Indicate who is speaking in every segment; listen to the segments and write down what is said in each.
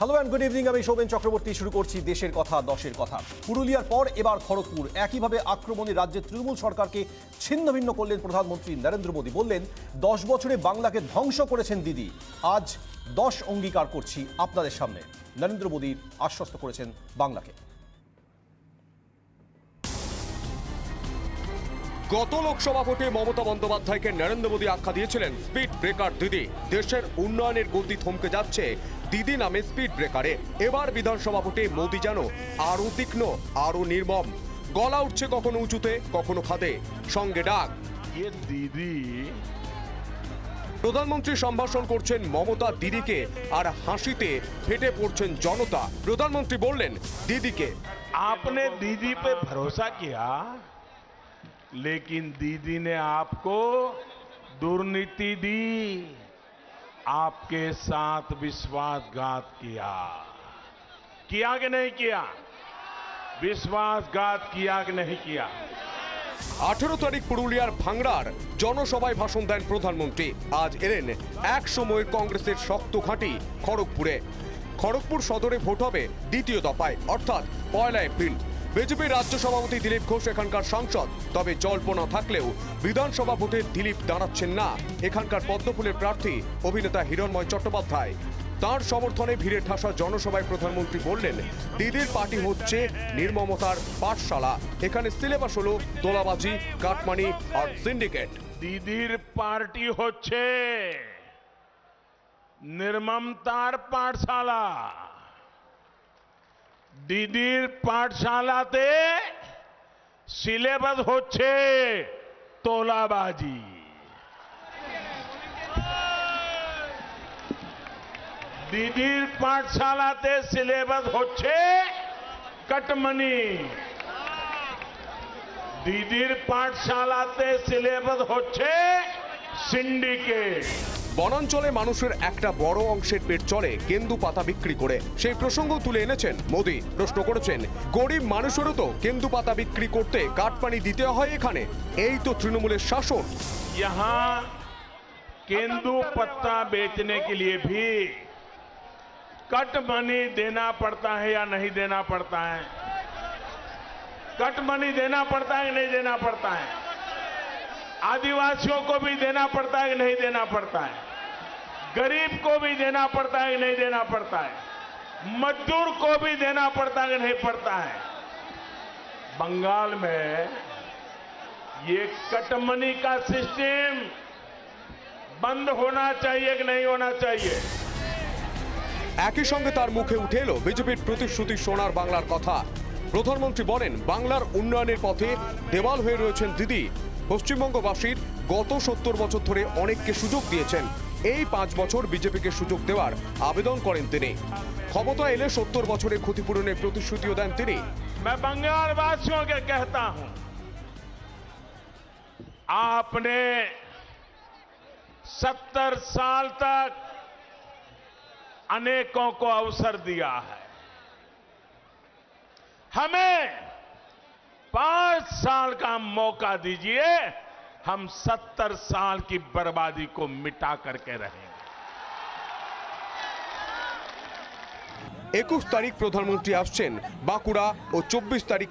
Speaker 1: Hello and good evening. আমি সৌমেন চক্রবর্তী শুরু করছি দেশের কথা দশের কথা। পুরুলিয়ার পর এবার খড়গপুর, একইভাবে আক্রমণে রাজ্যের তৃণমূল সরকারকে ছিন্ন ভিন্ন করলেন প্রধানমন্ত্রী নরেন্দ্র মোদী। বললেন 10 বছরে বাংলাকে ধ্বংস করেছেন দিদি, আজ 10 অঙ্গীকার করছি আপনাদের সামনে। নরেন্দ্র মোদী আশ্বস্ত করেছেন বাংলাকে।
Speaker 2: গত লোকসভা ভোটে মমতা বন্দ্যোপাধ্যায়কে নরেন্দ্র মোদী আখ্যা দিয়েছিলেন স্পিড ব্রেকার দিদি। দেশের উন্নয়নের গতি থমকে যাচ্ছে দিদি নামে স্পিড ব্রেকারে। এবার বিধানসভা ভোটে মোদী যেন আরো তীক্ষ্ণ, আরো নির্মম। গলা উঠছে কখনো উঁচুতে, কখনো খাদে, সঙ্গে ডাক
Speaker 3: দিদি।
Speaker 2: প্রধানমন্ত্রী সম্ভাষণ করছেন মমতা দিদিকে, আর হাসিতে ফেটে পড়ছেন জনতা। প্রধানমন্ত্রী বললেন দিদিকে,
Speaker 3: आपने दीदी पे भरोसा किया, लेकिन दीदी ने आपको दुर्नीति दी, आपके साथ विश्वासघात किया कि नहीं किया? विश्वासघात किया कि नहीं किया?
Speaker 2: 18 তারিখ পুরুলিয়ার ভাঙড়ার জনসভায় ভাষণ দেন প্রধানমন্ত্রী। আজ এলেন এক সময়ের কংগ্রেসের শক্ত ঘাঁটি খড়গপুরে। খড়গপুর সদরে ভোট হবে দ্বিতীয় দফায়, অর্থাৎ 1 এপ্রিল। বিজেপির রাজ্য সভাপতি দিলীপ ঘোষ এখানকার সাংসদ। তবে জল্পনা থাকলেও বিধানসভা ভোটে দিলীপ দাঁড়াচ্ছেন না। এখানকার পদ্মফুলের প্রার্থী অভিনেতা হিরণময় চট্টোপাধ্যায়। তার সমর্থনে ভিড়ে ঠাসা জনসভায় প্রধানমন্ত্রী বললেন, দিদির পার্টি হচ্ছে নির্মমতার পাঠশালা। এখানে সিলেবাস হলো তোলাবাজি, কাটমানি আর সিন্ডিকেট।
Speaker 3: दीदीर पार्टी होच्छे निर्ममतार पाठशाला। दीदीर पाठशालाते सिलेबास होच्छे तोलाबाजी। दीदीर पाठशालाते सिलेबास होच्छे कटमनी। दीदीर पाठशालाते सिलेबास होच्छे सिंडिकेट।
Speaker 2: বনাঞ্চলে মানুষের একটা বড় অংশের পেট চলে কেন্দু পাতা বিক্রি করে। সেই প্রসঙ্গ তুলে এনেছেন মোদী। প্রশ্ন করেছেন, গরিব মানুষেরও তো কেন্দু পাতা বিক্রি করতে কাটপানি দিতে হয় এখানে, এই তো তৃণমূলের শাসন।
Speaker 3: यहाँ केंदू पत्ता बेचने के लिए भी कट मनी देना पड़ता है या नहीं देना पड़ता है? कट मनी देना पड़ता है कि नहीं देना पड़ता है? आदिवासियों को भी देना पड़ता है कि नहीं देना पड़ता है? गरीब को भी देना पड़ता है कि नहीं देना पड़ता है? मजदूर को भी देना पड़ता है कि नहीं पड़ता है? बंगाल में ये कट मनी का सिस्टम बंद होना चाहिए कि नहीं होना चाहिए?
Speaker 2: একই সঙ্গে তার মুখে উঠে এলো বিজেপির প্রতিশ্রুতি সোনার বাংলার কথা। প্রধানমন্ত্রী বলেন, বাংলার উন্নয়নের পথে দেওয়াল হয়ে রয়েছেন দিদি। পশ্চিমবঙ্গবাসীর গত 70 বছর ধরে অনেককে সুযোগ দিয়েছেন। এই 5 বছর বিজেপিকে সুযোগ দেওয়ার আবেদন করেন তিনি। ক্ষমতা এলে 70 বছরের ক্ষতিপূরণের প্রতিশ্রুতিও দেন তিনি।
Speaker 3: मैं बंगाल वासियों के कहता हूं, आपने 70 साल तक अनेकों को अवसर दिया है। हमें 5 साल का मौका दीजिए, हम 70 साल की बर्बादी को मिटा करके रहेंगे।
Speaker 2: 21 তারিখ প্রধানমন্ত্রী আসছেন বাঁকুড়া ও 24 তারিখ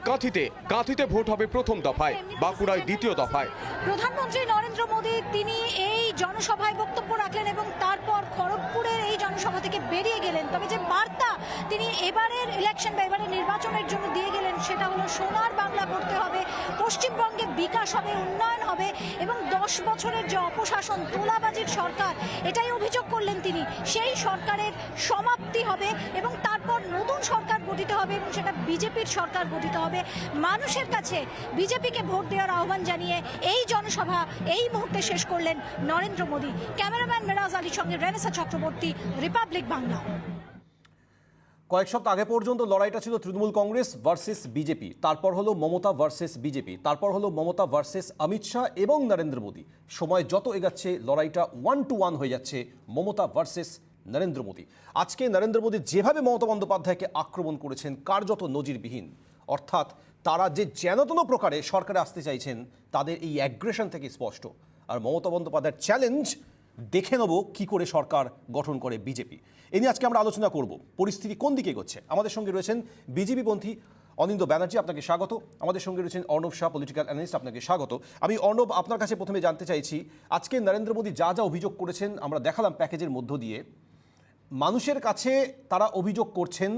Speaker 2: কাঁথিতে ভোট হবে প্রথম দফায়, বাঁকুড়ায় দ্বিতীয় দফায়।
Speaker 4: প্রধানমন্ত্রী নরেন্দ্র মোদী তিনি এই জনসভায় বক্তব্য রাখলেন এবং তারপর খড়গপুরের এই জনসভা থেকে বেরিয়ে গেলেন। তবে যে বার্তা তিনি এবারের ইলেকশন বা এবারের নির্বাচনের জন্য দিয়ে গেলেন সেটা হলো সোনার বাংলা করতে হবে, পশ্চিমবঙ্গে বিকাশ হবে, উন্নয়ন হবে এবং 10 বছরের যে অপশাসন, তোলাবাজির সরকার, এটাই অভিযোগ করলেন তিনি। সেই সরকারের সমাপ্তি হবে এবং তারপর নতুন সরকার গঠিত হবে এবং সেটা বিজেপির সরকার গঠিত হবে। মানুষের কাছে বিজেপিকে ভোট দেওয়ার আহ্বান জানিয়ে এই জনসভা এই মুহূর্তে শেষ করলেন নরেন্দ্র মোদী। ক্যামেরাম্যান মেরাজ আলীর সঙ্গে রেনেসা চক্রবর্তী, রিপাবলিক বাংলা।
Speaker 1: কয়েক সপ্তাহ আগে পর্যন্ত লড়াইটা ছিল তৃণমূল কংগ্রেস ভার্সেস বিজেপি, তারপর হলো মমতা ভার্সেস বিজেপি, তারপর হলো মমতা ভার্সেস অমিত শাহ এবং নরেন্দ্র মোদী। সময় যত এগাচ্ছে লড়াইটা 1 to 1 হয়ে যাচ্ছে মমতা ভার্সেস নরেন্দ্র মোদী। আজকে নরেন্দ্র মোদী যেভাবে মমতা বন্দ্যোপাধ্যায়কে আক্রমণ করেছেন কার্যত নজিরবিহীন। অর্থাৎ তারা যে যেনতন প্রকারে সরকারে আসতে চাইছেন তাদের এই অ্যাগ্রেশন থেকে স্পষ্ট। আর মমতা বন্দ্যোপাধ্যায়ের চ্যালেঞ্জ, দেখে নেব কি করে সরকার গঠন করে বিজেপি। এ নিয়ে আজকে আমরা আলোচনা করব পরিস্থিতি কোন দিকে এগোচ্ছে। আমাদের সঙ্গে রয়েছেন বিজেপি পন্থী অনিন্দ ব্যানার্জি, আপনাকে স্বাগত। আমাদের সঙ্গে রয়েছেন অর্ণব শাহ, পলিটিক্যাল অ্যানালিস্ট, আপনাকে স্বাগত। আমি অর্ণব, আপনার কাছে প্রথমে জানতে চাইছি, আজকে নরেন্দ্র মোদী যা যা অভিযোগ করেছেন আমরা দেখালাম প্যাকেজের মধ্য দিয়ে, মানুষের কাছে তারা অভিযোগ করছেন,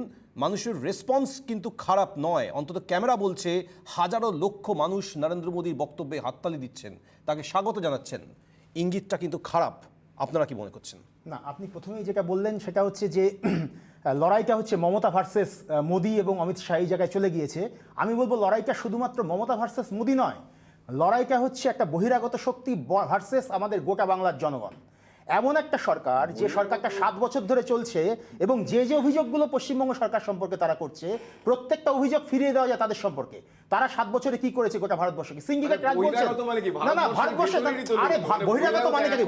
Speaker 1: মানুষের রেসপন্স কিন্তু খারাপ নয়। অন্তত ক্যামেরা বলছে হাজারো লক্ষ মানুষ নরেন্দ্র মোদীর বক্তব্যে হাততালি দিচ্ছেন, তাকে স্বাগত জানাচ্ছেন। ইঙ্গিতটা কিন্তু খারাপ। আপনারা কি মনে করছেন?
Speaker 5: না, আপনি প্রথমেই যেটা বললেন সেটা হচ্ছে যে লড়াইটা হচ্ছে মমতা ভার্সেস মোদি এবং অমিত শাহ এই জায়গায় চলে গিয়েছে। আমি বলবো লড়াইটা শুধুমাত্র মমতা ভার্সেস মোদি নয়, লড়াইটা হচ্ছে একটা বহিরাগত শক্তি ভার্সেস আমাদের গোটা বাংলার জনগণ। এমন একটা সরকার, যে সরকারটা 7 বছর ধরে চলছে এবং যে যে অভিযোগগুলো পশ্চিমবঙ্গ সরকার সম্পর্কে তারা করছে, প্রত্যেকটা অভিযোগ ফিরিয়ে দেওয়া যায় তাদের সম্পর্কে। তারা 7 বছরে কি করেছে গোটা ভারতবর্ষকে? সিন্ডিকেট রাজ বলছে না, না ভারতবর্ষে, আরে বহিরাগত মানে কি?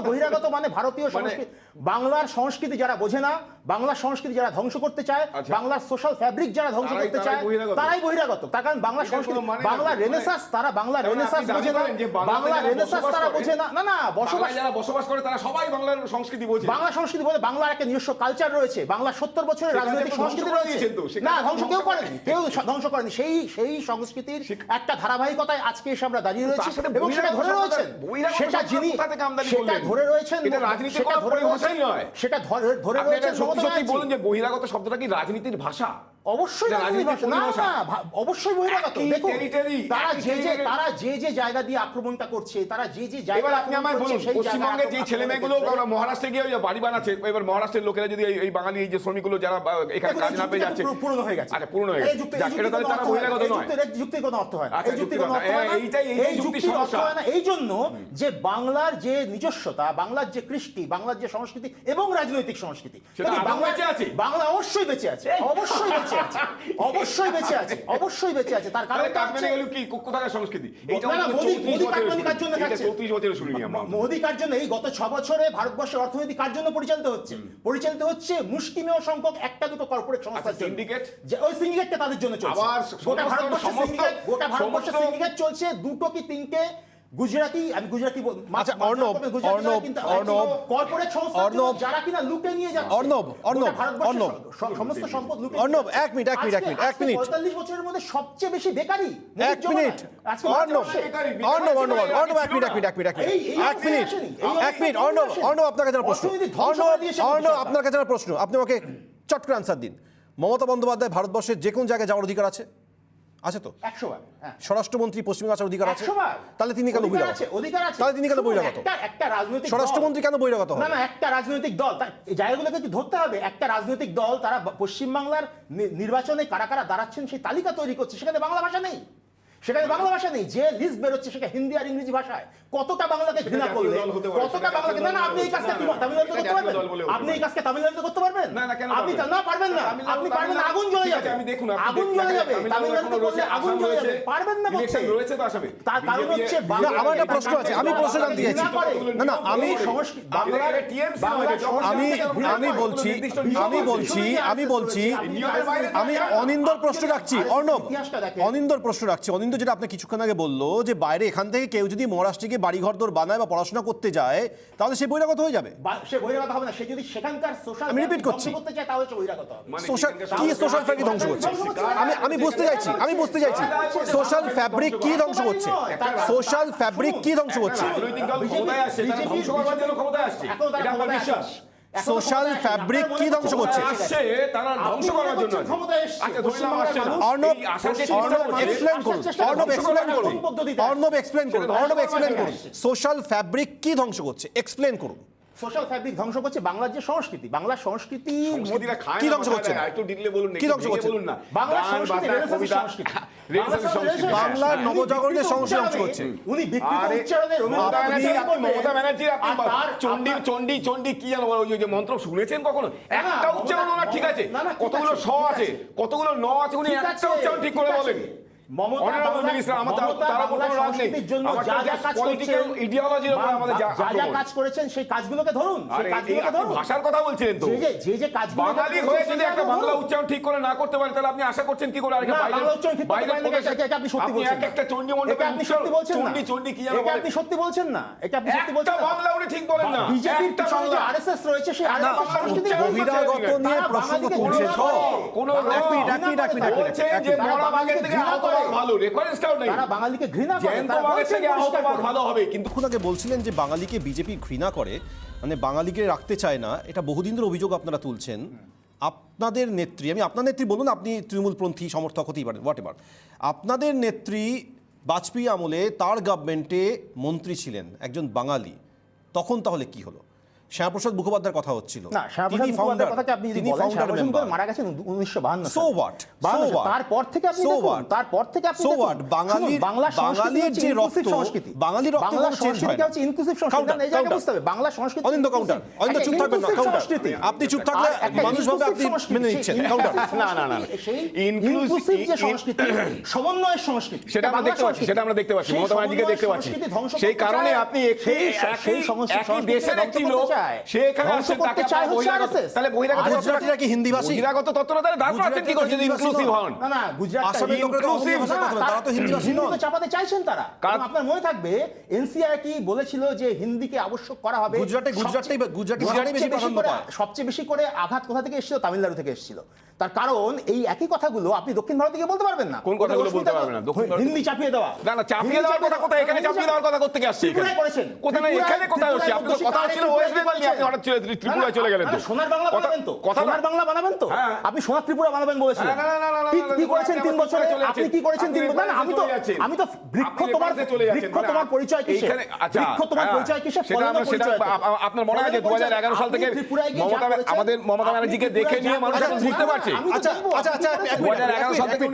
Speaker 5: বহিরাগত মানে ভারতীয় সংস্কৃতি, বাংলার সংস্কৃতি যারা বোঝে না, বাংলার সংস্কৃতি যারা ধ্বংস করতে চায়, বাংলার সোশ্যাল ফ্যাব্রিক যারা ধ্বংস করতে চায়, তারাই বহিরাগত। তার কারণ বাংলা সংস্কৃতি, বাংলা রেনেসাঁস, তারা বাংলা রেনেসাঁস বোঝে না, বাংলা রেনেসাঁস তারা বোঝে না। না না,
Speaker 6: বসবাস করে তারা সবাই বাংলার সংস্কৃতি বোঝে।
Speaker 5: বাংলা সংস্কৃতি বলে বাংলার একটা নিজস্ব কালচার রয়েছে, বাংলার 70 বছরের রাজনৈতিক সংস্কৃতি রয়েছে। না, ধ্বংস কেউ করেনি, কেউ ধ্বংস করেনি। সেই সংস্কৃতির একটা ধারাবাহিকতায় আজকে এসে আমরা দাঁড়িয়ে রয়েছি এবং সেটা ধরে রয়েছেন, সেটা যিনি সেটা ধরে রয়েছেন,
Speaker 6: এটা রাজনীতির কোনো পরিভাষাই নয়,
Speaker 5: সেটা ধরে রয়েছেন।
Speaker 6: সত্যি বলুন যে বহিরাগত শব্দটা কি রাজনীতির ভাষা?
Speaker 5: অবশ্যই অবশ্যই বহিরাগত। দেখুন, তারা যে যে জায়গা দিয়ে আক্রমণটা করছে, তারা যে যে জায়গা,
Speaker 6: এবার আপনি আমায় বলুন, পশ্চিমবঙ্গের যে ছেলে মেয়েগুলো মহারাষ্ট্রে গিয়ে বাড়ি বানাচ্ছে, এবার মহারাষ্ট্রের লোকেরা যদি এই বাঙালি এই যে শ্রমিকগুলো যারা এখানে কাজ না পেয়ে যাচ্ছে,
Speaker 5: পুরনো হয়ে গেছে।
Speaker 6: আচ্ছা, পুরনো হয়ে গেছে, এটা তাহলে তারা বহিরাগত নয়।
Speaker 5: যুক্তির কোনো অর্থ হয় না,
Speaker 6: আচ্ছা,
Speaker 5: এই যুক্তির কোনো অর্থ হয় না, এই যুক্তির অর্থ হয় না। এই জন্য যে বাংলার যে নিজস্বতা, বাংলার যে কৃষ্টি, বাংলার যে সংস্কৃতি এবং রাজনৈতিক সংস্কৃতি, বাংলা অবশ্যই বেঁচে আছে, অবশ্যই বেঁচে আছে, অবশ্যই বেঁচে আছে, অবশ্যই বেঁচে আছে। তার কারণ
Speaker 6: কি কোথাকার সংস্কৃতি?
Speaker 5: মোদী কার জন্য খাচ্ছে?
Speaker 6: 34 বছরে শুনিনি আমরা।
Speaker 5: মোদী কার জন্য এই গত 6 বছরে ভারতবর্ষের অর্থনীতি কার জন্য পরিচালিত হচ্ছে? পরিচালিত হচ্ছে মুষ্টিমেয় সংখ্যক একটা দুটো কর্পোরেট সংস্থার জন্য।
Speaker 6: সিন্ডিকেট,
Speaker 5: ওই সিন্ডিকেটটা তাদের জন্য চলছে। গোটা ভারতবর্ষে সিন্ডিকেট চলছে, দুটো কি তিনটে গুজরাটি, আমি গুজরাটি,
Speaker 1: আচ্ছা অর্ণব,
Speaker 5: কর্পোরেট সংস্থা যারা কিনা লুটে নিয়ে যাচ্ছে সমস্ত সম্পদ লুটে।
Speaker 1: অর্ণব, এক মিনিট
Speaker 5: 45 বছরের মধ্যে সবচেয়ে বেশি বেকারি,
Speaker 1: এক মিনিট অর্ণব, আপনার কাছে প্রশ্ন, অর্ণব আপনার কাছে প্রশ্ন, আপনি আমাকে চট করে আনসার দিন। মমতা বন্দ্যোপাধ্যায় ভারতবর্ষের যে কোন জায়গায় যাওয়ার অধিকার আছে? আছে তো?
Speaker 5: 100 বার।
Speaker 1: স্বরাষ্ট্রমন্ত্রী পশ্চিমবঙ্গে আসার অধিকার আছে?
Speaker 5: 100 বার।
Speaker 1: তাহলে তিনি কেন বহিরাগত? তাহলে তিনি কেন বহিরাগত?
Speaker 5: একটা রাজনৈতিক
Speaker 1: স্বরাষ্ট্রমন্ত্রী কেন বহিরাগত হবে?
Speaker 5: না না, একটা রাজনৈতিক দল, এই জায়গাগুলোকে একটু ধরতে হবে। একটা রাজনৈতিক দল তারা পশ্চিমবাংলার নির্বাচনে কারা কারা দাঁড়াচ্ছেন সেই তালিকা তৈরি করছে, সেখানে বাংলা ভাষা নেই, সেখানে বাংলা ভাষা নেই। যে লিস্ট বেরোচ্ছে সেটা হিন্দি আর ইংরেজি ভাষায়। কতটা বাংলাকে ঘৃণা করলে, কতটা বাংলাকে, না না, আপনি এই কাজটা তামিলনাড়ুতে করতে পারবেন? আপনি এই কাজকে তামিলনাড়ুতে করতে পারবেন? আপনি না পারবেন না, আপনি পারবেন না, আগুন জ্বলে যাবে, আগুন জ্বলে যাবে, তামিলনাড়ুতে করলে আগুন জ্বলে যাবে, পারবেন না করতে।
Speaker 6: রয়েছে তো আসামে।
Speaker 5: তার কারণ হচ্ছে
Speaker 1: আমার একটা প্রশ্ন আছে, আমি প্রশ্ন জানতে চাইছি। না না, আমি অনিন্দর প্রশ্ন রাখছি। অর্ণব, অনিন্দর প্রশ্ন রাখছি। অনিন্দ যেটা আপনি কিছুক্ষণ আগে বললো যে বাইরে এখান থেকে কেউ যদি মহারাষ্ট্রে গিয়ে বাড়ি ঘরদোর বানায় বা পড়াশোনা করতে যায় তাহলে সে বহিরাগত হয়ে যাবে।
Speaker 5: সে বহিরাগত হবে না, সে যদি সেখানকার সোশ্যাল,
Speaker 1: আমি রিপিট করছি,
Speaker 5: করতে চায় তাহলে সে বহিরাগত হবে।
Speaker 1: সোশ্যাল কি, সোশ্যাল ফ্যাব্রিক ধ্বংস করছে? আমি বুঝতে চাইছি সোশ্যাল ফ্যাব্রিক কি ধ্বংস করছে? সোশ্যাল ফ্যাব্রিক কি ধ্বংস করছে?
Speaker 6: রাজনৈতিক দল ক্ষমতায় আসছে, তারা ধ্বংস করার জন্য ক্ষমতায় আসছে, এটা আমার বিশ্বাস।
Speaker 1: সোশ্যাল ফ্যাব্রিক কি ধ্বংস করছে?
Speaker 6: আসছে তারা ধ্বংস করার জন্য। আচ্ছা, ধরলাম আসছে না।
Speaker 1: অর্ণব এক্সপ্লেইন করুন, অর্ণব এক্সপ্লেইন করুন সোশ্যাল ফ্যাব্রিক কি ধ্বংস করছে, এক্সপ্লেইন করুন।
Speaker 5: সোশ্যাল ফ্যাব্রিক ধ্বংস করছে বাংলার যে সংস্কৃতি, বাংলার সংস্কৃতি
Speaker 6: কি ধ্বংস করছে? একটু ডিটেইলে বলুন, কি ধ্বংস করছে? বলুন না।
Speaker 5: বাংলার সংস্কৃতি,
Speaker 1: বাংলার নবজাগরণের সংস্কৃতি ধ্বংস করছে।
Speaker 5: উনি বিকৃত উচ্চারণের
Speaker 6: মমতা ব্যানার্জি, আপনি চণ্ডী চণ্ডী চণ্ডী কি জানো ওই যে মন্ত্র শুনেছেন কখনো? একটা উচ্চারণ না, ঠিক আছে, কতগুলো স আছে, কতগুলো ন আছে, উনি একটা উচ্চারণ ঠিক করে বলেন। Honorable Minister, আমার তার উপর কোনো রাগ নেই। আমার পলিটিক্যাল ইডিওলজির উপর আমাদের
Speaker 5: যা
Speaker 6: আক্রমণ।
Speaker 5: কাজ করেছেন সেই কাজগুলোকে ধরুন, সেই
Speaker 6: আরে
Speaker 5: কাজগুলোকে
Speaker 6: আপনি
Speaker 5: ধরুন।
Speaker 6: ভাষার কথা বলছিলেন তো,
Speaker 5: যে কাজগুলো
Speaker 6: বাঙালি হয়ে যদি একটা বাংলা উচ্চারণ ঠিক করে না করতে পারে তাহলে আপনি আশা করছেন কি করে? আর
Speaker 5: না, বাংলা উচ্চারণ ঠিক করতে পারেন না, এটা আপনি সত্যি বলছেন
Speaker 6: এক
Speaker 5: না।
Speaker 6: একটা চণ্ডী
Speaker 5: এটা
Speaker 6: মণ্ডপে
Speaker 5: আপনি সত্যি বলছেন না।
Speaker 6: চণ্ডী কি যেন
Speaker 5: এটা
Speaker 6: বলে?
Speaker 5: আপনি সত্যি বলছেন না। এটা আপনি সত্যি
Speaker 6: একটা
Speaker 5: বলছেন না।
Speaker 6: বাংলা উনি ঠিক বলেন না।
Speaker 5: বিজেপির
Speaker 6: একটা
Speaker 5: পিছনে যে
Speaker 6: বাংলা।
Speaker 5: আরএসএস রয়েছে, সেই
Speaker 1: না,
Speaker 5: আরএসএস সংস্কৃতি
Speaker 1: বহিরাগত নিয়ে প্রশ্ন তো তুলছে সব।
Speaker 6: কোনো বলছে যে
Speaker 5: তারা
Speaker 6: মরা বাঘের থেকে
Speaker 5: ঘৃণা
Speaker 6: আহত
Speaker 5: করে।
Speaker 6: বাঘ ভালো, রেফারেন্সটাও নেই।
Speaker 5: তারা বাঙালিকে ঘৃণা করে,
Speaker 6: জ্যান্ত
Speaker 5: তারা
Speaker 6: বাঘের
Speaker 5: বলছে
Speaker 6: থেকে আহত
Speaker 5: পরিষ্কার
Speaker 6: বাঘ
Speaker 5: করে।
Speaker 6: ভালো হবে, কিন্তু
Speaker 1: কিছুক্ষণ আগে বলছিলেন যে বাঙালিকে বিজেপি ঘৃণা করে, মানে বাঙালিকে রাখতে চায় না, এটা বহুদিন ধরে অভিযোগ আপনারা তুলছেন। আপনাদের নেত্রী, আমি আপনার নেত্রী বলুন, আপনি তৃণমূলপন্থী সমর্থক হতেই পারেন, হোয়াট এভার, আপনাদের নেত্রী বাজপেয়ী আমলে তার গভর্নমেন্টে মন্ত্রী ছিলেন একজন বাঙালি, তখন তাহলে কি হলো? শ্যামাপ্রসাদ মুখোপাধ্যায়ের কথা হচ্ছিল,
Speaker 5: না, শ্যামাপ্রসাদ মুখোপাধ্যায়ের কথাকে আপনি যদি বলেন, শ্যামাপ্রসাদ মুখোপাধ্যায় মারা গেছেন 1952
Speaker 1: So what? So what?
Speaker 5: তারপর থেকে আপনি
Speaker 1: So
Speaker 5: দেখুন,
Speaker 1: what?
Speaker 5: তারপর থেকে আপনি
Speaker 1: So
Speaker 5: দেখুন,
Speaker 1: what? বাঙালির-
Speaker 5: শুনুন, বাংলা সংস্কৃতি
Speaker 1: বাঙালির যে
Speaker 5: হচ্ছে inclusive
Speaker 1: রক্ত,
Speaker 5: সংস্কৃতি।
Speaker 1: বাঙালির রক্ত
Speaker 5: বাংলা
Speaker 1: কখনো change হয়
Speaker 5: সংস্কৃতিটা
Speaker 1: না।
Speaker 5: হচ্ছে inclusive সংস্কৃতি।
Speaker 1: Counter,
Speaker 5: না, এই জায়গায়
Speaker 1: counter.
Speaker 5: বুঝতে হবে, বাংলা সংস্কৃতি
Speaker 1: অনিন্দ
Speaker 5: inclusive।
Speaker 1: কাউন্টার, অনিন্দ চুপ থাকবেন না,
Speaker 5: inclusive
Speaker 1: কাউন্টার।
Speaker 5: সংস্কৃতি।
Speaker 1: আপনি চুপ থাকলে
Speaker 5: একটা
Speaker 1: মানুষভাবে
Speaker 5: inclusive
Speaker 1: আপনি
Speaker 5: সংস্কৃতি,
Speaker 1: মেনে নিচ্ছেন,
Speaker 5: সেই
Speaker 1: কাউন্টার।
Speaker 5: সেই
Speaker 6: Inclusive-
Speaker 5: inclusive যে সংস্কৃতি, সমন্বয়ের সংস্কৃতি,
Speaker 6: সেটা আমরা
Speaker 5: বাংলা
Speaker 6: দেখতে পাচ্ছি,
Speaker 5: সংস্কৃতি।
Speaker 6: সেটা আমরা দেখতে পাচ্ছি,
Speaker 5: সেই
Speaker 6: মমতা ব্যানার্জিকে
Speaker 5: সমন্বয়
Speaker 6: দেখতে পাচ্ছি।
Speaker 5: সংস্কৃতি ধ্বংস
Speaker 6: সেই
Speaker 5: করতে
Speaker 6: কারণে
Speaker 5: চায়।
Speaker 6: আপনি একটি
Speaker 5: সেই
Speaker 6: একই
Speaker 5: সংস্কৃতি
Speaker 6: দেশের
Speaker 5: ধ্বংস
Speaker 6: একটি
Speaker 5: করতে
Speaker 6: লোক
Speaker 5: চায়।
Speaker 6: সে এখানে
Speaker 5: ধ্বংস
Speaker 6: আসছে,
Speaker 5: করতে
Speaker 6: তাকে
Speaker 5: চায়
Speaker 6: আপনার
Speaker 5: হচ্ছে
Speaker 6: বহিরাগত,
Speaker 5: RSS।
Speaker 6: তাহলে বহিরাগত
Speaker 1: গুজরাটিরা কি হিন্দি ভাষী?
Speaker 6: বহিরাগত তত্ত্বটা তাহলে দাঁড় করাচ্ছেন কি করে যদি
Speaker 1: গুজরাটিরা
Speaker 6: ইনক্লুসিভ
Speaker 1: হিন্দি
Speaker 6: হন?
Speaker 5: না, গুজরাট
Speaker 1: আসামের লোকেরা তো অসমীয়া ভাষায় কথা বলে, তারা তো হিন্দি ভাষী নন।
Speaker 5: হিন্দিতে চাপাতে চাইছেন তারা। এবং আপনার মনে থাকবে এনসিআর কি বলেছিল যে হিন্দিকে আবশ্যক করা হবে।
Speaker 1: গুজরাটি ভাষাটাই বেশি প্রাধান্য পায়।
Speaker 5: সবচেয়ে বেশি করে আঘাত কোথা থেকে এসেছিল? তামিলনাড়ু থেকে এসেছিল। তার কারণ এই একই কথাগুলো আপনি দক্ষিণ ভারত থেকে বলতে পারবেন না।
Speaker 6: কোন কথাগুলো বলতে পারবেন না? দক্ষিণ ভারত-
Speaker 5: হিন্দি চাপিয়ে দেওয়া।
Speaker 6: না না, চাপিয়ে দেওয়ার কথা কোথায়? এখানে চাপিয়ে দেওয়ার কথা কোথা থেকে আসছে?
Speaker 5: ত্রিপুরায় করেছেন।
Speaker 6: কোথায় না, এখানে কোথায় হচ্ছে? আপনার কথা ছিল ওয়েস্ট বেঙ্গল নিয়ে, আপনি হঠাৎ ত্রিপুরায় চলে গেলেন তো।
Speaker 5: সোনার বাংলা বানাবেন তো?
Speaker 6: কথা
Speaker 5: সোনার বাংলা বানাবেন তো?
Speaker 6: হ্যাঁ।
Speaker 5: আপনি সোনার ত্রিপুরা বানাবেন বলেছিলেন। কি করেছেন 3 বছরে? আপনি কি করেছেন 3 বছরে? না, আমি তো বৃক্ষ তোমার পরিচয় কিসে? বৃক্ষ তোমার পরিচয় কিসে? ফলের পরিচয়।
Speaker 6: আপনার মনে আছে 2011 সাল থেকে মমতা ব্যানার্জিকে দেখে নিয়ে মানুষ এখন বুঝতে পারছে।
Speaker 1: আচ্ছা, 2011 সাল থেকে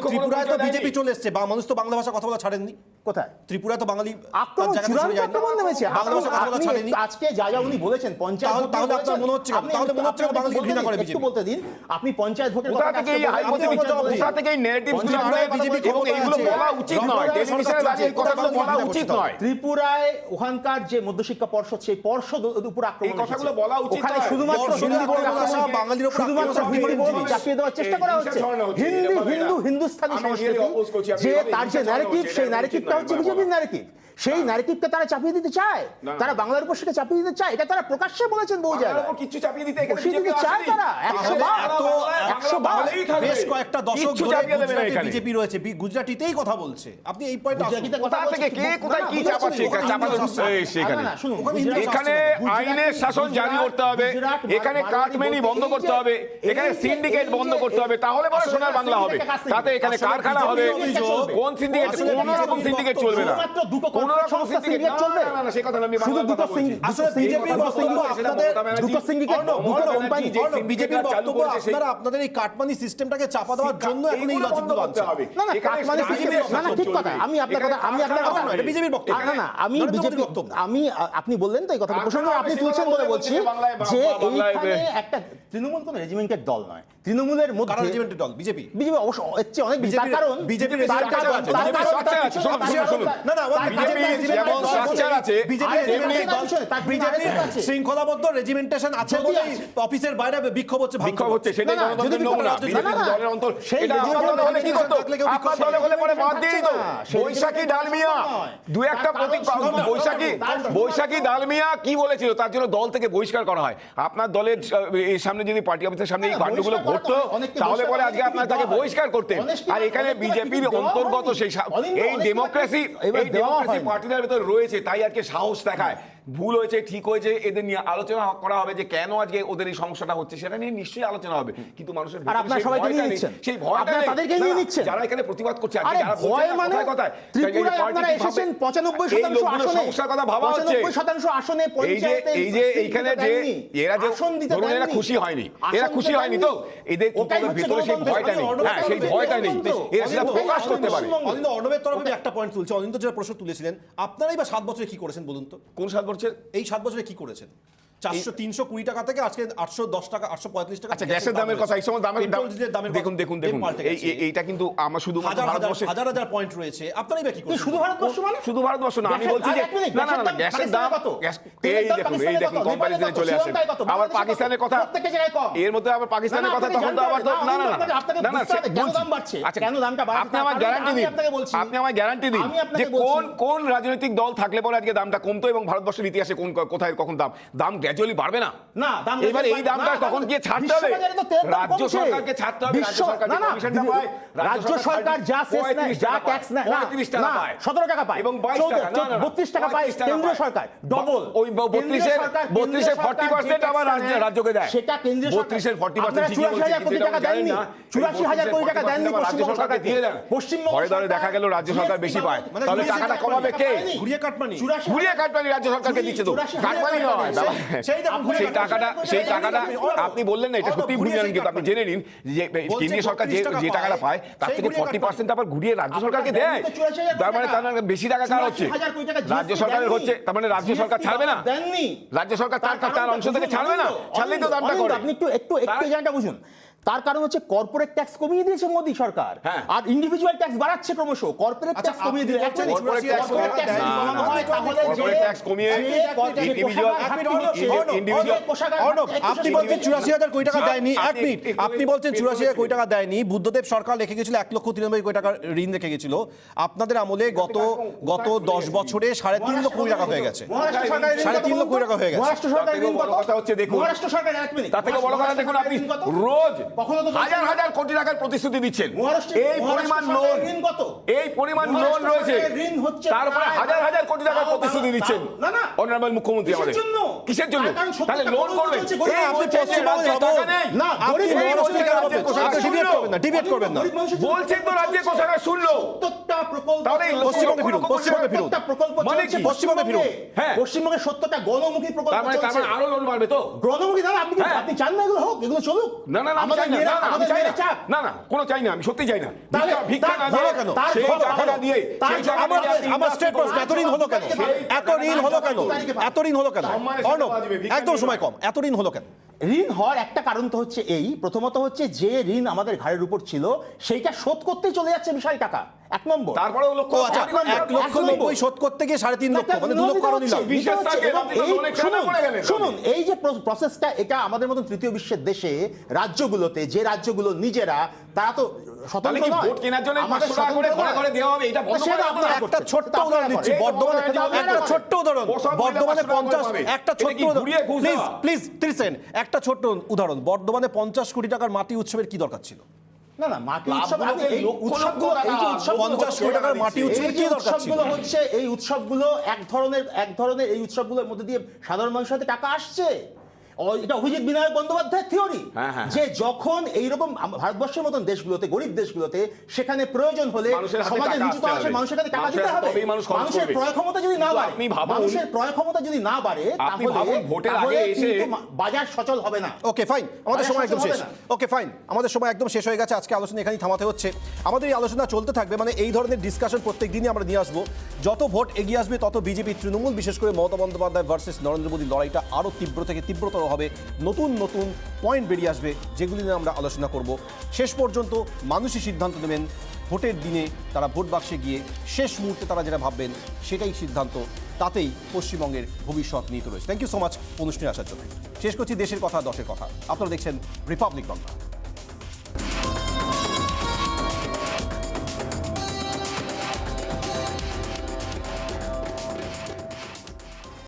Speaker 1: ত্রিপুরায় তো বিজেপি চলে এসছে, মানুষ তো বাংলা ভাষা কথা বলা ছাড়েননি।
Speaker 5: কোথায়?
Speaker 1: ত্রিপুরা তো বাঙালি
Speaker 5: আক্রমণ,
Speaker 1: তার জায়গা
Speaker 5: চূড়ান্ত
Speaker 1: সরে যায়নি।
Speaker 5: আক্রমণ নেমেছে।
Speaker 1: বাংলা ভাষা কথা বলা
Speaker 5: আপনি
Speaker 1: ছাড়েনি।
Speaker 5: আজকে যা উনি বলেছেন পঞ্চায়েত ভোট
Speaker 1: তাহলে
Speaker 5: বলেছেন,
Speaker 1: আপনার মনে হচ্ছে কেন?
Speaker 5: আপনি
Speaker 1: তাহলে মনে হচ্ছে কেন
Speaker 5: আপনি
Speaker 1: বাঙালিকে
Speaker 5: বলতে
Speaker 1: ঘৃণা
Speaker 5: দিন,
Speaker 1: করে
Speaker 5: একটু
Speaker 1: বিজেপি?
Speaker 5: বলতে দিন। আপনি পঞ্চায়েত ভোটের
Speaker 6: কোথা
Speaker 5: কথা
Speaker 6: থেকে এই কোথা থেকে এই নেগেটিভস গুলো
Speaker 5: পঞ্চায়েত
Speaker 6: আনে বিজেপি, এবং এগুলো বলা উচিত নয়। টেলিভিশনে দাঁড়িয়ে এই কথাগুলো বলা উচিত নয়।
Speaker 5: ত্রিপুরায় ওখানকার যে মধ্যশিক্ষা পর্ষদ, সেই পর্ষদ উপর আক্রমণ
Speaker 6: এই কথাগুলো
Speaker 5: এসেছে।
Speaker 6: বলা উচিত
Speaker 5: ওখানে
Speaker 6: নয়।
Speaker 5: শুধুমাত্র
Speaker 1: পর্ষদের
Speaker 5: হিন্দি বলে
Speaker 1: আক্রমণ আসা,
Speaker 5: আক্রমণ,
Speaker 1: বাঙালির উপর
Speaker 5: শুধুমাত্র
Speaker 1: আক্রমণ
Speaker 5: হিন্দি বলে
Speaker 1: আসা,
Speaker 5: চাপিয়ে দেওয়ার চেষ্টা করা হচ্ছে। হিন্দুস্তানি
Speaker 6: আমি
Speaker 5: সংস্কৃতি
Speaker 6: এর oppose করছি, আমি
Speaker 5: যে
Speaker 6: এভাবে
Speaker 5: তার যে
Speaker 6: হিংসা
Speaker 5: ন্যারেটিভ,
Speaker 6: ছড়ানো
Speaker 5: সেই
Speaker 6: হচ্ছে,
Speaker 5: ন্যারেটিভটা
Speaker 6: এটা
Speaker 5: হচ্ছে
Speaker 6: উচিত নয়
Speaker 5: বিজেপির ন্যারেটিভ। সেই ন্যারেটিভকে তারা চাপিয়ে দিতে চায়, তারা বাংলার উপর সেটা চাপিয়ে দিতে চায়। এটা তারা প্রকাশ্যে বলেছেন বহু জায়গায়।
Speaker 6: কিছু চাপিয়ে দিতে এখানে
Speaker 5: বসিয়ে দিতে
Speaker 6: বিজেপি
Speaker 5: চায়
Speaker 6: আসেনি।
Speaker 5: তারা। 100 বার,
Speaker 6: তাহলে
Speaker 5: 100 বার।
Speaker 6: বাঙালিই থাকবে।
Speaker 1: বেশ কয়েকটা দশক
Speaker 6: কিচ্ছু
Speaker 1: ধরে
Speaker 6: চাপিয়ে দেবে না
Speaker 1: গুজরাটে
Speaker 6: এখানে।
Speaker 1: বিজেপি রয়েছে, গুজরাটিতেই কথা বলছে। আপনি এই পয়েন্টে
Speaker 5: গুজরাটিতে কথা
Speaker 6: কোথা থেকে
Speaker 5: বলছে,
Speaker 6: কে কোথায় কি চাপাচ্ছে? এখানে
Speaker 5: না, শুনুন,
Speaker 6: এখানে আইনের শাসন জারি করতে হবে, এখানে কাটমেনি বন্ধ করতে হবে, এখানে সিন্ডিকেট বন্ধ করতে হবে, তাহলে বড় সোনার বাংলা হবে। তাতে এখানে কারখানা হবে। কোন সিন্ডিকেট? কোন রকম সিন্ডিকেট চলবে না।
Speaker 5: শুধুমাত্র দুটো
Speaker 6: কোন রকম
Speaker 5: সংস্থা
Speaker 6: সিন্ডিকেট
Speaker 5: syndicate চলবে?
Speaker 6: না, না, সেই কথা না, আমি
Speaker 5: শুধু
Speaker 6: বাংলার
Speaker 5: দুটো
Speaker 6: কথা বলছি।
Speaker 1: আসলে বিজেপির বক্তব্য আপনাদের
Speaker 5: দুটো syndicate, দুটো কোম্পানি।
Speaker 1: বিজেপির
Speaker 6: চালু
Speaker 1: বক্তব্য
Speaker 6: করেছে সেই-
Speaker 1: আপনারা আপনাদের এই কাটমানি সিস্টেমটাকে চাপা দেওয়ার জন্য এখন এই
Speaker 6: এইগুলো বন্ধ
Speaker 1: লজিকগুলো
Speaker 6: করতে
Speaker 1: আনছেন।
Speaker 6: হবে।
Speaker 5: না না,
Speaker 6: এখানে
Speaker 5: কাটমানি
Speaker 6: বিজেপির
Speaker 5: সিস্টেম, না না, ঠিক কথা।
Speaker 6: চলবে।
Speaker 5: আমি আপনার কথা,
Speaker 6: এখানে কারখানা
Speaker 1: এটা বিজেপির বক্তব্য।
Speaker 5: না না, আমি
Speaker 1: নরেন্দ্র মোদীর
Speaker 5: বিজেপি
Speaker 1: বক্তব্য।
Speaker 5: আপনি বললেন তো এই কথাটা প্রসঙ্গে আপনি তুলছেন বলে বলছি যে এইখানে একটা তৃণমূল কোন রেজিমেন্টের দল নয়। তৃণমূলের
Speaker 1: কারা
Speaker 5: মধ্যে
Speaker 1: রেজিমেন্টের দল? বিজেপি।
Speaker 5: বিজেপি অবশ্য এর চেয়ে অনেক বেশি। তার কারণ
Speaker 1: বিজেপির
Speaker 5: তার
Speaker 1: structure
Speaker 5: কারণ-
Speaker 1: আছে,
Speaker 5: তার
Speaker 6: বিজেপির
Speaker 5: কারণ-
Speaker 6: structure আছে, শুনুন, শুনুন।
Speaker 1: না না,
Speaker 6: বিজেপি যেমন structure আছে,
Speaker 1: বিজেপির শৃঙ্খলাবদ্ধ রেজিমেন্টেশন আছে বলে অফিসের বাইরে বিক্ষোভ হচ্ছে,
Speaker 6: বিক্ষোভ হচ্ছে, সেটাই
Speaker 5: না, না,
Speaker 6: গণতন্ত্রের
Speaker 5: যদি
Speaker 6: নমুনা।
Speaker 5: বিক্ষোভ-
Speaker 6: বিজেপি
Speaker 5: না, না,
Speaker 6: দলের অন্তর
Speaker 5: সেই
Speaker 6: এটা আপনার
Speaker 5: রেজিমেন্টের
Speaker 6: দলে হলে কি করতো?
Speaker 1: থাকলে কেউ বিক্ষোভ
Speaker 6: আপনার দলে হলে পরে বাদ দিয়ে দিত।
Speaker 5: সেই
Speaker 6: বৈশাখী ডালমিয়া দু একটা
Speaker 5: তার কারণ
Speaker 6: বৈশাখী ডালমিয়া কি বলেছিল তার জন্য দল থেকে বহিষ্কার করা হয়। আপনার দলের এই সামনে যদি পার্টি অফিসের সামনে এই কাণ্ডগুলো ঘটতো তাহলে পরে আজকে আপনার তাকে বহিষ্কার করতেন। আর এখানে বিজেপির অন্তর্গত সেই এই ডেমোক্রেসি পার্টির ভেতর রয়েছে, তাই আজকে সাহস দেখায়। ভুল হয়েছে, ঠিক হয়েছে, এদের নিয়ে আলোচনা করা হবে যে কেন আজকে ওদের এই সমস্যাটা হচ্ছে, সেটা নিয়ে নিশ্চয়ই আলোচনা হবে। কিন্তু মানুষের
Speaker 5: আর আপনারা সবাইকে নিয়ে নিচ্ছেন,
Speaker 6: সেই ভয়টা
Speaker 5: আপনারা
Speaker 6: নেই।
Speaker 5: তাদেরকে নিয়ে
Speaker 6: না,
Speaker 5: নিচ্ছেন।
Speaker 6: যারা এখানে প্রতিবাদ করছে আজকে,
Speaker 5: আরে
Speaker 6: যারা
Speaker 5: ভয়
Speaker 6: বলছে না,
Speaker 5: মানে
Speaker 6: কথায় কথায়
Speaker 5: ত্রিপুরায় আপনারা এসেছেন 95% আসনে,
Speaker 6: সমস্যার কথা ভাবা হচ্ছে।
Speaker 5: 95% আসনে পঞ্চায়েতে
Speaker 6: এই যে এইখানে যে এরা যে ধরুন এরা খুশি হয়নি, এরা খুশি হয়নি তো এদের ভিতরে সেই ভয়টা নেই। হ্যাঁ, সেই ভয়টা নেই, এরা সেটা প্রকাশ করতে পারে।
Speaker 1: অনিন্দ, অর্ণবের তরফে আমি একটা পয়েন্ট তুলছি। অনিন্দ যে প্রশ্ন তুলেছিলেন, আপনারাই বা 7 বছরে কি করেছেন বলুন তো?
Speaker 6: কোন 7 বছর?
Speaker 1: এই 7 বছরে কি করেছেন? 400-320 টাকা থেকে আজকে 810 টাকা 835 টাকা।
Speaker 6: আচ্ছা, গ্যাসের দামের কথা, এই সময় দামের
Speaker 1: পেট্রোল ডিজেলের দামের
Speaker 6: দেখুন দেখুন দেখুন, এইটা কিন্তু আমার শুধু ভারতবর্ষে
Speaker 1: হাজার হাজার পয়েন্ট রয়েছে, আপনারাই বা কি করছেন?
Speaker 5: শুধু ভারতবর্ষ মানে
Speaker 6: শুধু ভারতবর্ষ না, আমি বলছি যে না না না, গ্যাসের দাম এই দেখুন কম্পারিজনে চলে আসে। আবার পাকিস্তানের কথা,
Speaker 5: প্রত্যেকটা জায়গায় কম।
Speaker 6: এর মধ্যে আবার পাকিস্তানের কথা, তখন তো আবার না না না
Speaker 5: না না, কেন দাম বাড়ছে, কেন দামটা বাড়ছে,
Speaker 6: আপনি আমার গ্যারান্টি দিন, আপনি আমার গ্যারান্টি দিন যে কোন রাজনৈতিক দল থাকলে পরে আজকে দামটা কমতো এবং ভারতবর্ষের ইতিহাসে কোথায় কখন দাম গ্র্যাজুয়ালি বাড়বে না।
Speaker 5: না, দাম
Speaker 6: এবার এই দামটা তখন গিয়ে ছাড়তে হবে, রাজ্য সরকারকে ছাড়তে হবে, রাজ্য সরকার যে কমিশনটা পায়,
Speaker 5: রাজ্য সরকার যা সেস নেয়, যা ট্যাক্স নেয়,
Speaker 6: 35 টাকা পায়,
Speaker 5: 17 টাকা পায়
Speaker 6: এবং 22 টাকা, না না
Speaker 5: 32 টাকা পায় কেন্দ্রীয় সরকার, ডবল।
Speaker 6: ওই 32 এর 40% আবার রাজ্যকে দেয়,
Speaker 5: সেটা কেন্দ্রীয় সরকার।
Speaker 6: 32 এর 40% ঠিকই বলছে,
Speaker 5: 84,000 কোটি টাকা দেননি, 84,000 কোটি টাকা দেননি পশ্চিমবঙ্গ সরকার
Speaker 6: দিয়ে দেন।
Speaker 5: পশ্চিমবঙ্গ
Speaker 6: পরে ধরে দেখা গেল রাজ্য সরকার বেশি পায়, তাহলে টাকাটা কমাবে কে?
Speaker 1: ঘুরিয়ে কাটমানি,
Speaker 6: ঘুরিয়ে কাটমানি রাজ্য সরকারকে দিচ্ছে তো, কাটমানি নয় বাবা। সেই টাকাটা আপনি বললেন না, এটা সত্যি ভুল জানেন, কিন্তু আপনি জেনে নিন যে কেন্দ্রীয় সরকার যে টাকাটা পায় তার থেকে 40% আবার ঘুরিয়ে রাজ্য সরকারকে দেয়, তার মানে বেশি টাকা কার হচ্ছে? রাজ্য সরকারের হচ্ছে, তার মানে রাজ্য সরকার ছাড়বে না, রাজ্য সরকার তার অংশ থেকে ছাড়বে না, ছাড়লেই তো দামটা করে।
Speaker 5: আপনি একটু জায়গাটা বুঝুন, তার কারণ হচ্ছে কর্পোরেট ট্যাক্স কমিয়ে দিয়েছে মোদী সরকার, আর ইন্ডিভিজুয়াল ট্যাক্স বাড়াচ্ছে ক্রমশ, কর্পোরেট ট্যাক্স কমিয়ে দিয়েছে।
Speaker 6: কর্পোরেট ট্যাক্স কমিয়ে
Speaker 1: আপনি বলছেন 84,000 কোটি টাকা দেয়নি, এক মিনিট, আপনি বলছেন 84,000 কোটি টাকা দেয়নি, বুদ্ধদেব সরকার রেখে গেছিল 1,93,000 কোটি টাকা ঋণ রেখে গেছিল, আপনাদের আমলে গত 10 বছরে 3.5 লক্ষ কোটি টাকা হয়ে গেছে, 3.5 লক্ষ কোটি টাকা হয়ে গেছে।
Speaker 5: মহারাষ্ট্র সরকারের ঋণ কত?
Speaker 6: কথা হচ্ছে দেখুন,
Speaker 5: মহারাষ্ট্র সরকারের, এক মিনিট,
Speaker 6: তার থেকে বড় কথা দেখুন, আপনি রোজ
Speaker 5: কখনো তো
Speaker 6: হাজার হাজার কোটি টাকার প্রতিশ্রুতি দিচ্ছেন, এই পরিমাণ লোন,
Speaker 5: ঋণ কত?
Speaker 6: এই পরিমাণ লোন রয়েছে,
Speaker 5: ঋণ হচ্ছে
Speaker 6: তারপরে হাজার হাজার কোটি টাকার প্রতিশ্রুতি দিচ্ছেন অনারেবল মুখ্যমন্ত্রী আমাদের। কিসের জন্য? তাহলে লোন করবেন,
Speaker 1: আপনি পশ্চিমবঙ্গে
Speaker 6: টাকা নেই
Speaker 5: না,
Speaker 1: আপনি
Speaker 5: গরিব
Speaker 1: মহারাষ্ট্র থেকে
Speaker 5: মানুষের
Speaker 1: ডিভিয়েট করবেন না, ডিভিয়েট করবেন না।
Speaker 6: বলছেন তো রাজ্যের কোষাগার শুনলো,
Speaker 5: প্রত্যেকটা প্রকল্প,
Speaker 6: তাহলে এই
Speaker 1: পশ্চিমবঙ্গে ফিরুন, পশ্চিমবঙ্গে ফিরুন,
Speaker 5: প্রত্যেকটা প্রকল্প
Speaker 6: মানে
Speaker 5: চলছে
Speaker 6: কি?
Speaker 1: পশ্চিমবঙ্গে ফিরুন।
Speaker 6: হ্যাঁ।
Speaker 5: পশ্চিমবঙ্গে 70টা গণমুখী প্রকল্প
Speaker 6: তার মানে
Speaker 5: চলছে।
Speaker 6: আরো লোন বাড়বে তো?
Speaker 5: গণমুখী দাদা, আপনি
Speaker 6: হ্যাঁ।
Speaker 5: আপনি চান না এগুলো হোক, এগুলো চলুক?
Speaker 6: না না না, আমি চাই না, না না, আমি চাই না,
Speaker 5: চাপ।
Speaker 6: না না, কোনো চাই না, আমি সত্যি চাই না।
Speaker 5: তাহলে-
Speaker 6: ভিক্ষা না
Speaker 5: তার-
Speaker 6: দিয়ে,
Speaker 5: কেন?
Speaker 6: সেই
Speaker 5: তার-
Speaker 6: টাকাটা দিয়ে,
Speaker 5: তার-
Speaker 6: সেই টাকাটা
Speaker 1: আমার
Speaker 6: দিয়ে
Speaker 1: আমার স্টেট প্রশ্ন, এত ঋণ হলো কেন? এত ঋণ হলো কেন? এত ঋণ হলো কেন? অর্ণব, একদম সময় কম, এত ঋণ হলো কেন?
Speaker 5: ঋণ হওয়ার একটা কারণ তো হচ্ছে এই, প্রথমত হচ্ছে যে ঋণ আমাদের ঘাড়ের উপর ছিল সেইটা শোধ করতেই চলে যাচ্ছে বিশাল টাকা, এক নম্বর।
Speaker 6: তারপরে লক্ষ
Speaker 1: ও আচ্ছা, 1,90,000 শোধ করতে গিয়ে 3.5 লক্ষ, মানে 2 লক্ষ আরো নিলাম।
Speaker 5: শুনুন, এই যে প্রসেসটা, এটা আমাদের মতন তৃতীয় বিশ্বের দেশে রাজ্যগুলোতে, যে রাজ্যগুলো নিজেরা, তারা তো
Speaker 6: তাহলে কি ভোট কেনার জন্য 500 টাকা করে ঘরে ঘরে দেওয়া হবে? এটা বন্ধ করে আপনারা
Speaker 1: একটা ছোট্ট উদাহরণ দিচ্ছি, বর্ধমানে একটা ছোট্ট উদাহরণ, বর্ধমানে 50, একটা ছোট্ট প্লিজ প্লিজ 30 সেকেন্ড, একটা ছোট্ট উদাহরণ, বর্ধমানে 50 কোটি টাকার মাটি উৎসবের কি দরকার ছিল?
Speaker 5: না না, মাটি উৎসব, এই উৎসবগুলো, এই যে উৎসব
Speaker 1: 50 কোটি টাকার মাটি উৎসবের কি দরকার ছিল?
Speaker 5: উৎসবগুলো হচ্ছে, এই উৎসবগুলো এক ধরনের এই উৎসবগুলোর মধ্যে দিয়ে সাধারণ মানুষের হাতে টাকা আসছে। এটা অভিজিৎ বিনায়ক বন্দ্যোপাধ্যায়ের থিওরি, যে যখন এইরকম ভারতবর্ষের মতন দেশগুলোতে, গরিব দেশগুলোতে, সেখানে প্রয়োজন হলে সমাজের নিচু তলার মানুষের কাছে টাকা দিতে হবে। মানুষের ক্রয় ক্ষমতা যদি না বাড়ে, মানুষের ক্রয় ক্ষমতা যদি না বাড়ে, তাহলে কিন্তু বাজার সচল হবে না।
Speaker 1: ওকে ফাইন, আমাদের সময় একদম শেষ। ওকে ফাইন, আমাদের সময় একদম শেষ হয়ে গেছে, আজকে আলোচনা এখানেই থামাতে হচ্ছে। আমাদের এই আলোচনা চলতে থাকবে, মানে এই ধরনের ডিসকাশন প্রত্যেক দিনই আমরা নিয়ে আসবো। যত ভোট এগিয়ে আসবে তত বিজেপি তৃণমূল, বিশেষ করে মমতা বন্দ্যোপাধ্যায় ভার্সেস নরেন্দ্র মোদী লড়াইটা আরও তীব্র থেকে তীব্রতর হবে। নতুন নতুন পয়েন্ট বেরিয়ে আসবে, যেগুলি নিয়ে আমরা আলোচনা করব। শেষ পর্যন্ত মানুষই সিদ্ধান্ত নেবেন, ভোটের দিনে তারা ভোট বাক্সে গিয়ে শেষ মুহূর্তে তারা যেটা ভাববেন সেটাই সিদ্ধান্ত, তাতেই পশ্চিমবঙ্গের ভবিষ্যৎ নিহিত রয়েছে। থ্যাংক ইউ সো মাচ অনুষ্ঠানে আসার জন্য। শেষ করছি দেশের কথা, দশের কথা। আপনারা দেখছেন রিপাবলিক বাংলা।